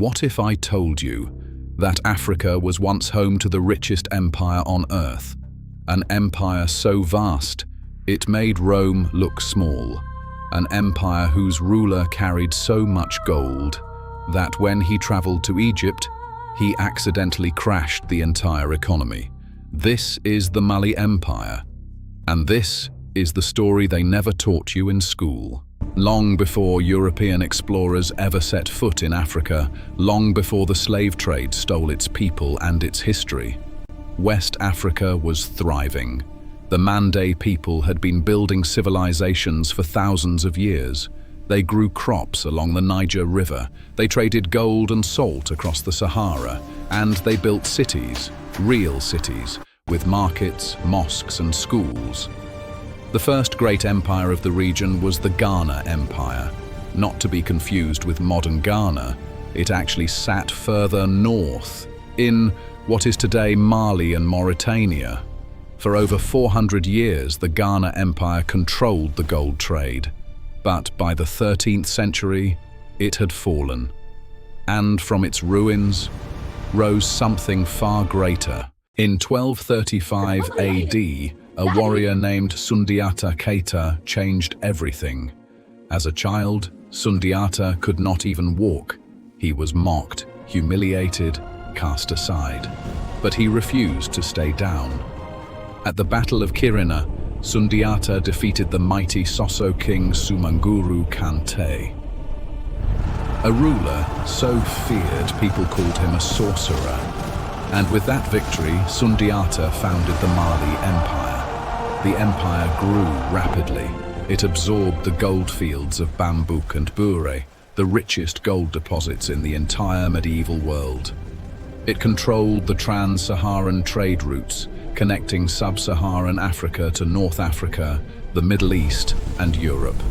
What if I told you that Africa was once home to the richest empire on earth? An empire so vast, it made Rome look small. An empire whose ruler carried so much gold that when he traveled to Egypt, he accidentally crashed the entire economy. This is the Mali Empire, and this is the story they never taught you in school. Long before European explorers ever set foot in Africa, long before the slave trade stole its people and its history, West Africa was thriving. The Mande people had been building civilizations for thousands of years. They grew crops along the Niger River, they traded gold and salt across the Sahara, and they built cities, real cities, with markets, mosques and schools. The first great empire of the region was the Ghana Empire. Not to be confused with modern Ghana, it actually sat further north, in what is today Mali and Mauritania. For over 400 years, the Ghana Empire controlled the gold trade. But by the 13th century, it had fallen. And from its ruins rose something far greater. In 1235 AD, a warrior named Sundiata Keita changed everything. As a child, Sundiata could not even walk. He was mocked, humiliated, cast aside. But he refused to stay down. At the Battle of Kirina, Sundiata defeated the mighty Soso king Sumanguru Kante. A ruler so feared people called him a sorcerer. And with that victory, Sundiata founded the Mali Empire. The empire grew rapidly. It absorbed the gold fields of Bambouk and Bure, the richest gold deposits in the entire medieval world. It controlled the trans-Saharan trade routes, connecting sub-Saharan Africa to North Africa, the Middle East, and Europe.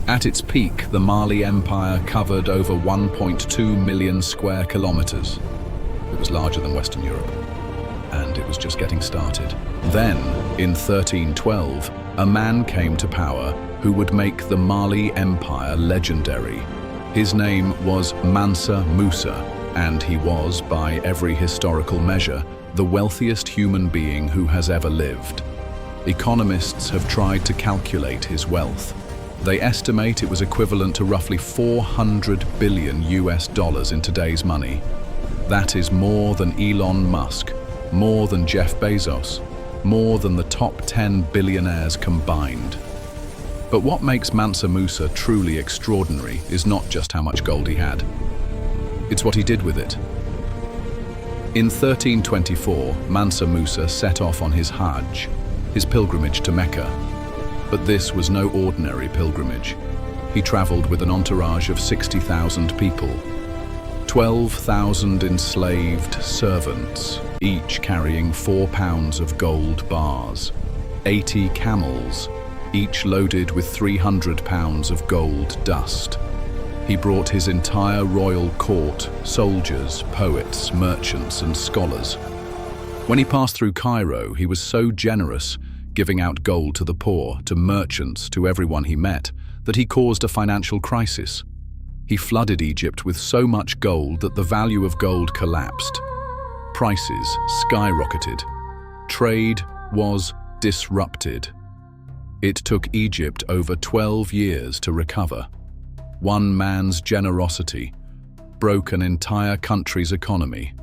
At its peak, the Mali Empire covered over 1.2 million square kilometers. It was larger than Western Europe, and it was just getting started. Then, in 1312, a man came to power who would make the Mali Empire legendary. His name was Mansa Musa, and he was, by every historical measure, the wealthiest human being who has ever lived. Economists have tried to calculate his wealth. They estimate it was equivalent to roughly $400 billion in today's money. That is more than Elon Musk, more than Jeff Bezos, more than the top 10 billionaires combined. But what makes Mansa Musa truly extraordinary is not just how much gold he had. It's what he did with it. In 1324, Mansa Musa set off on his Hajj, his pilgrimage to Mecca. But this was no ordinary pilgrimage. He traveled with an entourage of 60,000 people, 12,000 enslaved servants, each carrying 4 pounds of gold bars, 80 camels, each loaded with 300 pounds of gold dust. He brought his entire royal court, soldiers, poets, merchants, and scholars. When he passed through Cairo, he was so generous, giving out gold to the poor, to merchants, to everyone he met, that he caused a financial crisis. He flooded Egypt with so much gold that the value of gold collapsed. Prices skyrocketed. Trade was disrupted. It took Egypt over 12 years to recover. One man's generosity broke an entire country's economy.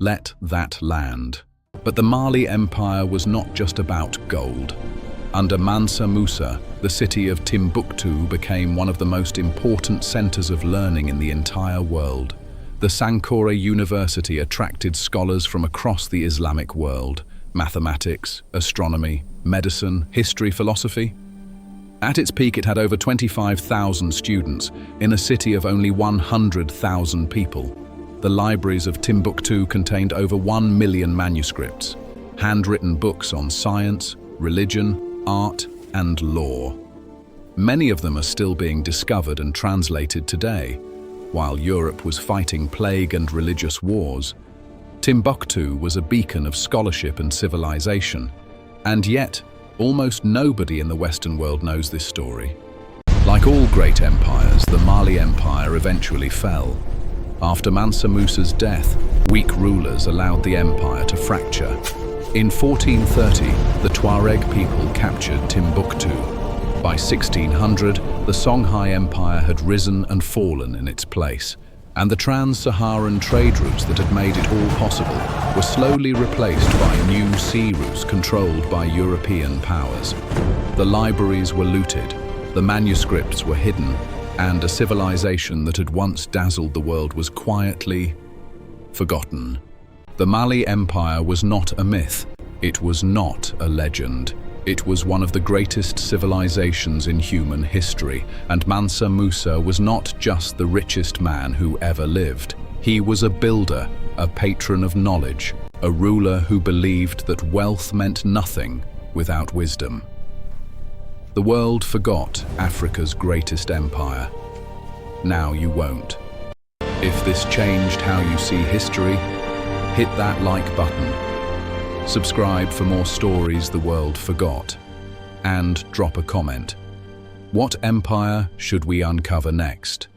Let that land. But the Mali Empire was not just about gold. Under Mansa Musa, the city of Timbuktu became one of the most important centers of learning in the entire world. The Sankore University attracted scholars from across the Islamic world: mathematics, astronomy, medicine, history, philosophy. At its peak, it had over 25,000 students in a city of only 100,000 people. The libraries of Timbuktu contained over 1 million manuscripts, handwritten books on science, religion, art, and law. Many of them are still being discovered and translated today. While Europe was fighting plague and religious wars, Timbuktu was a beacon of scholarship and civilization. And yet, almost nobody in the Western world knows this story. Like all great empires, the Mali Empire eventually fell. After Mansa Musa's death, weak rulers allowed the empire to fracture. In 1430, the Tuareg people captured Timbuktu. By 1600, the Songhai Empire had risen and fallen in its place, and the trans-Saharan trade routes that had made it all possible were slowly replaced by new sea routes controlled by European powers. The libraries were looted, the manuscripts were hidden, and a civilization that had once dazzled the world was quietly forgotten. The Mali Empire was not a myth, it was not a legend. It was one of the greatest civilizations in human history, and Mansa Musa was not just the richest man who ever lived. He was a builder, a patron of knowledge, a ruler who believed that wealth meant nothing without wisdom. The world forgot Africa's greatest empire. Now you won't. If this changed how you see history, hit that like button. Subscribe for more stories the world forgot. And drop a comment. What empire should we uncover next?